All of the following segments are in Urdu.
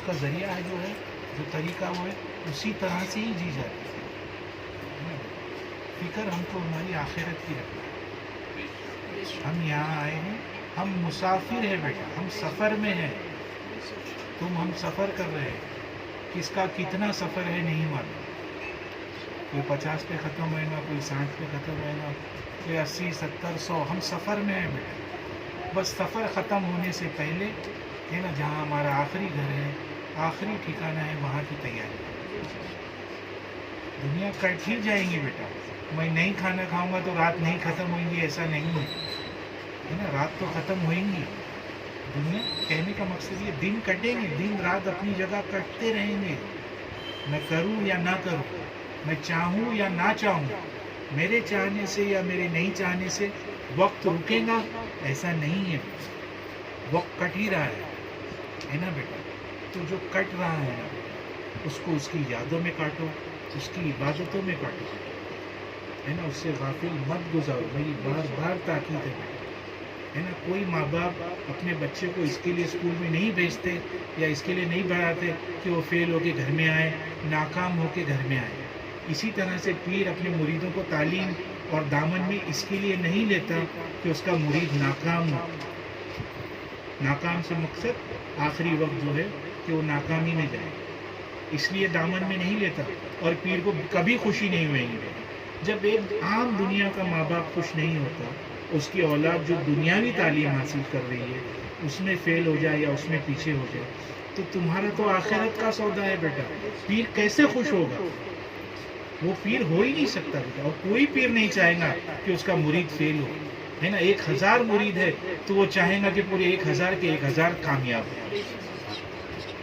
کا ذریعہ ہے جو طریقہ وہ ہے اسی طرح سے ہی جی جاتی ہے. فکر ہم کو ہماری آخرت کی رکھنا ہے. ہم یہاں آئے ہیں، ہم مسافر ہیں بیٹا، ہم سفر میں ہیں. ہم سفر کر رہے ہیں. کس کا کتنا سفر ہے نہیں معلوم. کوئی 50 پہ ختم ہوئے گا، کوئی 60 پہ ختم ہوئے گا، کوئی 80 70 100. ہم سفر میں ہیں بیٹا. بس سفر ختم ہونے سے پہلے ہے نا، جہاں ہمارا آخری گھر ہے، آخری ٹھکانہ ہے، وہاں کی تیاری. دنیا کٹ ہی جائیں گی بیٹا. میں نہیں کھانا کھاؤں گا تو رات نہیں ختم ہوئیں گی ایسا نہیں ہے نا. رات تو ختم ہوئیں گی. دنیا کہنے کا مقصد یہ دن کٹیں گے، دن رات اپنی جگہ کٹتے رہیں گے. میں کروں یا نہ کروں، میں چاہوں یا نہ چاہوں، میرے چاہنے سے یا میرے نہیں چاہنے سے وقت رکے گا ایسا نہیں ہے. وقت کٹ ہی رہا ہے نا بیٹا. تو جو کٹ رہا ہے نا، اس کو اس کی یادوں میں کاٹو، اس کی عبادتوں میں کاٹو ہے نا. اس سے غافل مت گزارو. میری بار بار تاکید ہے نا. کوئی ماں باپ اپنے بچے کو اس کے لیے اسکول میں نہیں بھیجتے یا اس کے لیے نہیں پڑھاتے کہ وہ فیل ہو کے گھر میں آئے، ناکام ہو کے گھر میں آئے. اسی طرح سے پیر اپنے مریدوں کو تعلیم اور دامن میں اس کے لیے نہیں لیتا کہ اس کا مرید ناکام ہو. ناکام سے مقصد آخری وقت جو ہے کہ وہ ناکامی میں جائے، اس لیے دامن میں نہیں لیتا. اور پیر کو کبھی خوشی نہیں ہوئے گی. جب ایک عام دنیا کا ماں باپ خوش نہیں ہوتا، اس کی اولاد جو دنیاوی تعلیم حاصل کر رہی ہے اس میں فیل ہو جائے یا اس میں پیچھے ہو جائے، تو تمہارا تو آخرت کا سودا ہے بیٹا. پیر کیسے خوش ہوگا؟ وہ پیر ہو ہی نہیں سکتا بیٹا. اور کوئی پیر نہیں چاہے گا کہ اس کا مرید فیل ہو ہے نا. 1000 مرید ہے تو وہ چاہے گا کہ پورے 1000 کے 1000 کامیاب ہو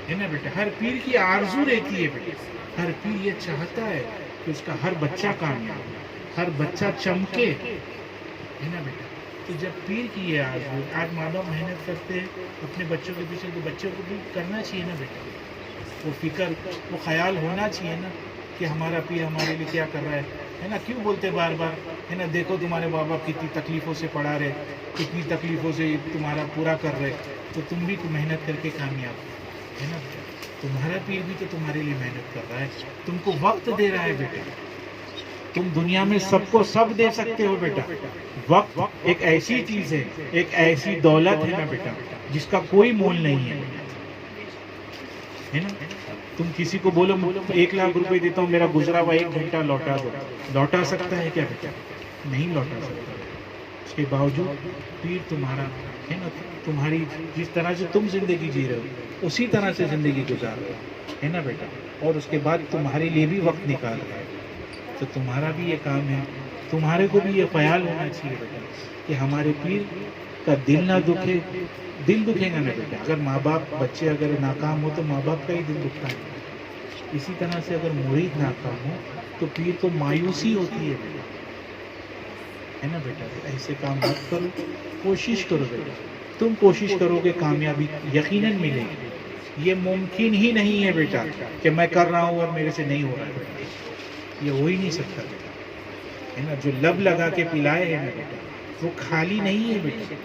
ہے نا بیٹا. ہر پیر کی آرزو رہتی ہے بیٹا. ہر پیر یہ چاہتا ہے کہ اس کا ہر بچہ کامیاب ہو، ہر بچہ چمکے ہے نا بیٹا. تو جب پیر کی یہ آرزو، آج ماں باپ محنت کرتے ہیں اپنے بچوں کے پیچھے، تو بچوں کو بھی کرنا چاہیے نا بیٹا. وہ فکر، وہ خیال ہونا چاہیے نا کہ ہمارا پیر ہمارے لیے کیا کر رہا ہے نا. کیوں بولتے بار بار ہے نا، دیکھو تمہارے باپ کتنی تکلیفوں سے پڑھا رہے، کتنی تکلیفوں سے تمہارا پورا کر رہے، تو تم بھی محنت کر کے کامیاب ہے نا بیٹا. تمہارا پیر بھی تو تمہارے لیے محنت کر رہا ہے، تم کو وقت دے رہا ہے بیٹا. تم دنیا میں سب کو سب دے سکتے ہو بیٹا. وقت ایک ایسی چیز ہے، ایک ایسی دولت ہے نا بیٹا جس کا کوئی مول نہیں ہے نا. تم کسی کو بولو 1 لاکھ روپے دیتا ہوں، میرا گزرا ہوا 1 گھنٹہ لوٹا دو، لوٹا سکتا ہے کیا بیٹا؟ نہیں لوٹا سکتا. اس کے باوجود پیر تمہارا ہے نا، تمہاری جس طرح سے تم زندگی جی رہے ہو اسی طرح سے زندگی گزار رہے ہو ہے نا بیٹا. اور اس کے بعد تمہارے لیے بھی وقت نکال رہا ہے. تو تمہارا بھی یہ کام ہے، تمہارے کو بھی یہ خیال ہونا چاہیے بیٹا کہ ہمارے پیر کا دل نہ دکھے. دل دکھے گا نا بیٹا. اگر ماں باپ، بچے اگر ناکام ہو تو ماں باپ کا ہی دل دکھتا ہے. اسی طرح سے اگر مرید ناکام ہو تو پیر کو مایوسی ہوتی ہے بیٹا ہے نا بیٹا. ایسے کام مت کرو. کوشش کرو بیٹا. تم کوشش کرو گے کامیابی یقیناً ملے گی. یہ ممکن ہی نہیں ہے بیٹا کہ میں کر رہا ہوں اور میرے سے نہیں ہو رہا ہے بیٹا. یہ ہو ہی نہیں سکتا بیٹا ہے نا. جو لب لگا کے پلائے ہے نا بیٹا وہ خالی نہیں ہے بیٹا.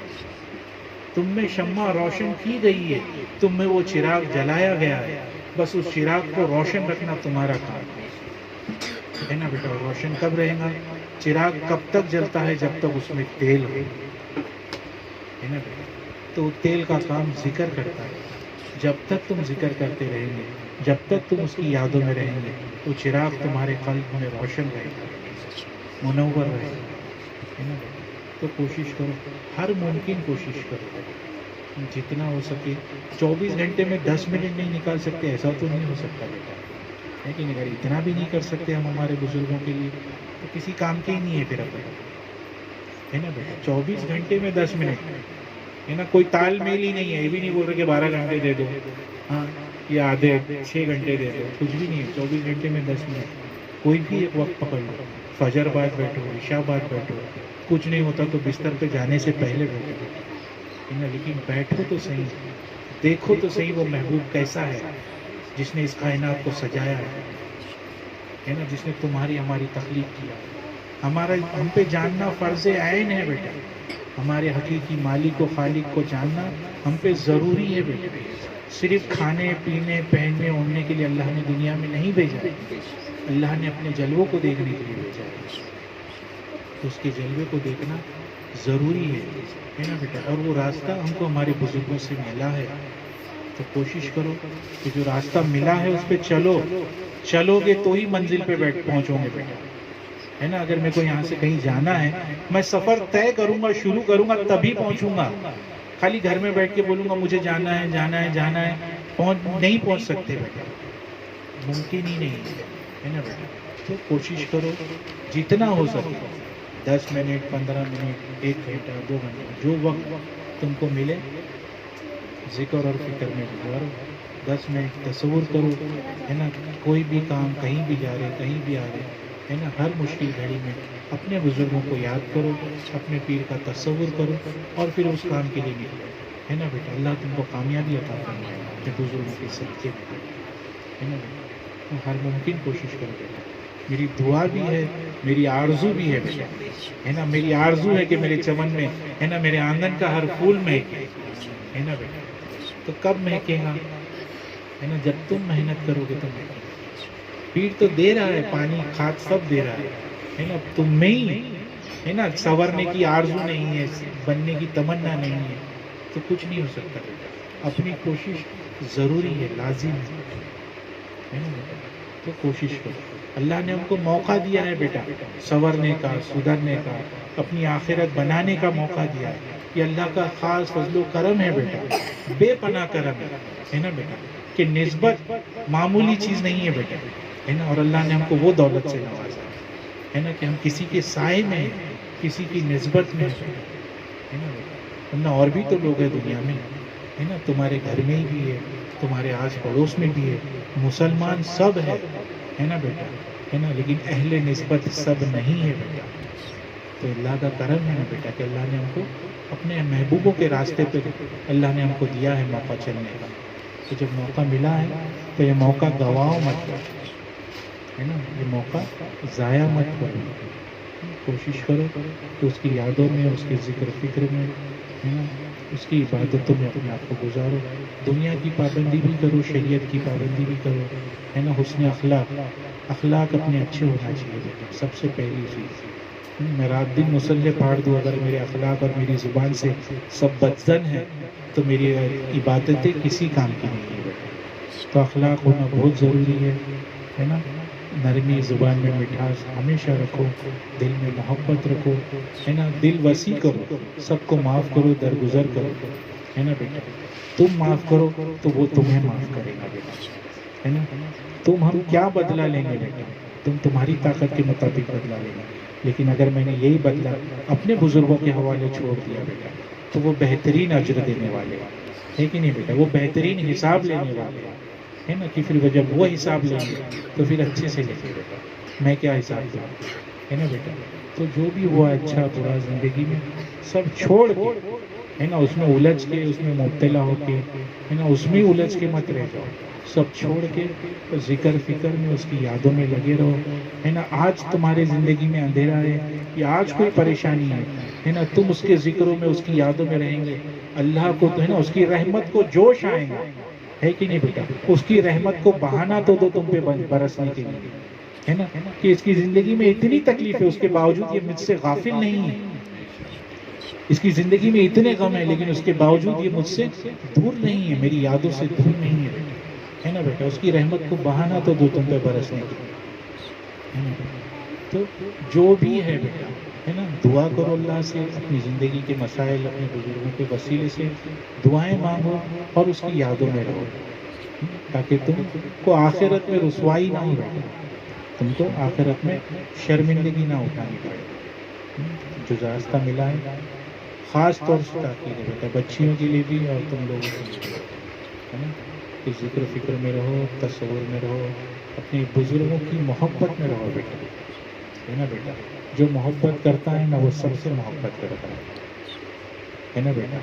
تم میں شمع روشن کی گئی ہے، تم میں وہ چراغ جلایا گیا ہے. بس اس چراغ کو روشن رکھنا تمہارا کام ہے نا بیٹا. روشن کب رہے گا؟ چراغ کب تک جلتا ہے؟ جب تک اس میں تیل ہو ہے نا بیٹا. تو تیل کا کام ذکر کرتا ہے. جب تک تم ذکر کرتے رہیں گے، جب تک تم اس کی یادوں میں رہیں گے، وہ چراغ تمہارے قلب میں روشن رہے گا، منور رہے گا ہے نا بیٹا. تو کوشش کرو، ہر ممکن کوشش کرو جتنا ہو سکے. 24 گھنٹے میں 10 منٹ نہیں نکال سکتے ایسا تو نہیں ہو سکتا بیٹا. لیکن اگر اتنا بھی نہیں کر سکتے ہم ہمارے بزرگوں کے لیے تو کسی کام کے ہی نہیں ہے پھر اپنا ہے نا بیٹا. 24 گھنٹے میں 10 منٹ ہے نا. کوئی تال میل ہی نہیں ہے. یہ بھی نہیں بول رہے کہ 12 گھنٹے دے دو، ہاں یا آدھے 6 گھنٹے دے دو، کچھ بھی نہیں ہے. 24 گھنٹے میں 10 منٹ کوئی بھی ایک وقت پکڑ لو. فجر بعد بیٹھو، عشاء بعد بیٹھو، کچھ نہیں ہوتا تو بستر پہ جانے سے پہلے بیٹھو ہے نا. لیکن بیٹھو تو صحیح، دیکھو تو صحیح وہ محبوب کیسا ہے جس نے اس کائنات کو سجایا ہے نا، جس نے تمہاری ہماری تخلیق کیا. ہم پہ جاننا فرض عین ہے بیٹا. ہمارے حقیقی مالک و خالق کو جاننا ہم پہ ضروری ہے بیٹا. صرف کھانے پینے پہننے اوڑھنے کے لیے اللہ نے دنیا میں نہیں بھیجا ہے، اللہ نے اپنے جلووں کو دیکھنے کے لیے بھیجا ہے، تو اس کے جلوے کو دیکھنا ضروری ہے نا بیٹا. اور وہ راستہ ہم کو ہمارے بزرگوں سے ملا ہے، تو کوشش کرو کہ جو راستہ ملا ہے اس پہ چلو گے تو ہی منزل پہ پہنچو گے بیٹا، ہے نا. اگر میرے کو یہاں سے کہیں جانا ہے، میں سفر طے کروں گا، شروع کروں گا، تبھی پہنچوں گا. خالی گھر میں بیٹھ کے بولوں گا مجھے جانا ہے نہیں پہنچ سکتے بیٹا، ممکن ہی نہیں ہے نا بیٹا. تو کوشش کرو جتنا ہو سکے 10 منٹ 15 منٹ 1 گھنٹہ 2 گھنٹے جو وقت تم کو ملے ذکر اور فکر میں گزارو. 10 منٹ تصور کرو، ہے نا. کوئی بھی کام، کہیں بھی جا رہے کہیں بھی آ رہے، ہے نا. ہر مشکل گھڑی میں اپنے بزرگوں کو یاد کرو، اپنے پیر کا تصور کرو اور پھر اس کام کے لیے نکلو، ہے نا بیٹا. اللہ تم کو کامیابی عطا فرمائے اپنے بزرگوں کے صدقے میں، ہے نا بیٹا. تو ہر ممکن کوشش کرو بیٹا. میری دعا بھی ہے، میری آرزو بھی ہے بیٹا، ہے نا. میری آرزو ہے کہ میرے چمن میں، ہے نا، میرے آنگن کا ہر پھول مہکے، ہے نا بیٹا. تو کب مہکے گا، ہے نا؟ جب تم محنت کرو گے تو مہکے گا. پیر تو دے رہا ہے، پانی کھاد سب دے رہا ہے نا. تم میں ہی، ہے نا، سنورنے کی آرزو نہیں ہے، بننے کی تمنا نہیں ہے، تو کچھ نہیں ہو سکتا بیٹا. اپنی کوشش ضروری ہے، لازم ہے نا بیٹا. تو کوشش کرو. اللہ نے ہم کو موقع دیا ہے بیٹا سنورنے کا، سدھرنے کا، اپنی آخرت بنانے کا موقع دیا ہے. یہ اللہ کا خاص فضل و کرم ہے بیٹا، بے پناہ کرم ہے نا بیٹا. کہ نسبت معمولی چیز نہیں ہے بیٹا، ہے نا. اور اللہ نے ہم کو وہ دولت سے نوازا ہے نا کہ ہم کسی کے سائے میں ہیں، کسی کی نسبت میں ہیں، ہے نا بیٹا. ورنہ اور بھی تو لوگ ہیں دنیا میں، ہے نا. تمہارے گھر میں ہی بھی ہے، تمہارے آس پڑوس میں بھی ہے، مسلمان سب ہے نا بیٹا، ہے نا. لیکن اہل نسبت سب نہیں ہے بیٹا. تو اللہ کا کرم ہے نا بیٹا کہ اللہ نے ہم کو اپنے محبوبوں کے راستے پہ اللہ نے ہم کو دیا ہے موقع چلنے کا. تو جب موقع ملا ہے تو یہ موقع گواؤ مت کرو، ہے نا. یہ موقع ضائع مت کرو. کوشش کرو کہ اس کی یادوں میں، اس کے ذکر فکر میں، ہے نا، اس کی عبادتوں میں اپنے آپ کو گزارو. دنیا کی پابندی بھی کرو، شریعت کی پابندی بھی کرو، ہے نا. حسن اخلاق اپنے اچھے ہونا چاہیے بیٹا، سب سے پہلی چیز. میں رات دن مصلح پھاڑ دوں، اگر میرے اخلاق اور میری زبان سے سب بدزن ہے تو میری عبادتیں کسی کام کی نہیں ہے بیٹا. تو اخلاق ہونا بہت ضروری ہے نا. نرمی، زبان میں مٹھاس ہمیشہ رکھو، دل میں محبت رکھو، ہے نا. دل وسیع کرو، سب کو معاف کرو، درگزر کرو، ہے نا بیٹا. تم معاف کرو تو وہ تمہیں معاف کرے گا بیٹا، ہے نا. ہم کیا بدلہ لیں گے بیٹا، تمہاری طاقت کے مطابق بدلہ لیں گے. لیکن اگر میں نے یہی بدلہ اپنے بزرگوں کے حوالے چھوڑ دیا بیٹا تو وہ بہترین اجر دینے والے ہے کہ نہیں بیٹا. وہ بہترین حساب لینے والے ہے نا. کہ پھر جب وہ حساب لیں گے تو پھر اچھے سے لیں گے بیٹا. میں کیا حساب دوں، ہے نا بیٹا. تو جو بھی ہوا اچھا برا زندگی میں سب چھوڑ کے، ہے نا، اس میں الجھ کے، اس میں مبتلا ہو کے، ہے نا، اس میں الجھ کے مت رہ جاؤ. سب چھوڑ کے ذکر فکر میں، اس کی یادوں میں لگے رہو، ہے نا. آج تمہارے زندگی میں اندھیرا ہے یا آج کوئی پریشانی ہے نا، تم اس کے ذکروں میں، اس کی یادوں میں رہیں گے. اللہ کو تو، ہے نا، اس کی رحمت کو جوش آئے گا، ہے کہ نہیں بیٹا. اس کی رحمت کو بہانہ تو دو تم پہ برسنے کے لیے، ہے نا. کہ اس کی زندگی میں اتنی تکلیف ہے، اس کے باوجود یہ مجھ سے غافل نہیں ہے. اس کی زندگی میں اتنے غم ہیں لیکن اس کے باوجود یہ مجھ سے دور نہیں ہے، میری یادوں سے دور نہیں ہے بیٹا، ہے نا بیٹا. اس کی رحمت کو بہانہ تو دو تم پہ برسنے کے لیے، ہے نا بیٹا. تو جو بھی ہے بیٹا، ہے نا، دعا کرو اللہ سے. اپنی زندگی کے مسائل اپنے بزرگوں کے وسیلے سے دعائیں مانگو اور اس کی یادوں میں رہو، تاکہ تم کو آخرت میں رسوائی نہ ہو بیٹا، تم کو آخرت میں شرمندگی نہ اٹھانی پڑے. جو راستہ ملا ہے خاص طور سے تاکید ہے بیٹا، بچیوں کے لیے بھی اور تم لوگوں کے لیے، ہے نا. کہ ذکر فکر میں رہو، تصور میں رہو، اپنے بزرگوں کی محبت میں رہو بیٹا، ہے نا بیٹا. جو محبت کرتا ہے نا وہ سب سے محبت کرتا ہے نا بیٹا،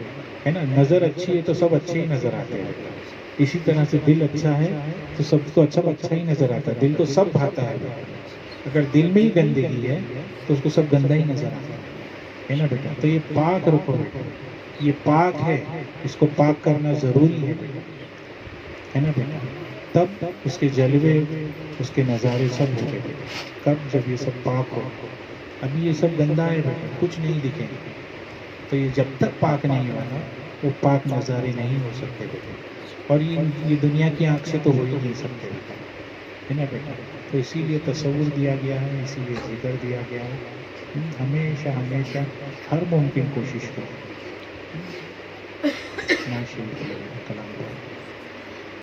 ہے نا. نظر اچھی ہے تو سب اچھے ہی نظر آتے ہیں بیٹا. اسی طرح سے دل اچھا ہے تو سب کو اچھا ہی نظر آتا ہے. دل کو سب بھاتا ہے بیٹا. اگر دل میں ہی گندگی ہے تو اس کو سب گندا ہی نظر آتا ہے نا بیٹا. تو یہ پاک رکھو بیٹا، یہ پاک ہے، اس کو پاک کرنا ضروری ہے بیٹا. ہے نا بیٹا. تب اس کے جلوے اس کے نظارے سب ہو گئے بیٹا. کب؟ جب یہ سب پاک ہو. ابھی یہ سب گندا ہے بیٹا، کچھ نہیں دکھے. تو یہ جب تک پاک نہیں ہوگا وہ پاک نظارے نہیں ہو سکتے بیٹا. اور یہ دنیا کی آنکھ سے تو ہو ہی نہیں سکتے بیٹا، ہے نا بیٹا. تو اسی لیے تصور دیا گیا ہے، اسی لیے ذکر دیا گیا ہے. ہمیشہ ہمیشہ ہر ممکن کوشش کرو. نعت شریف کلام پڑھو.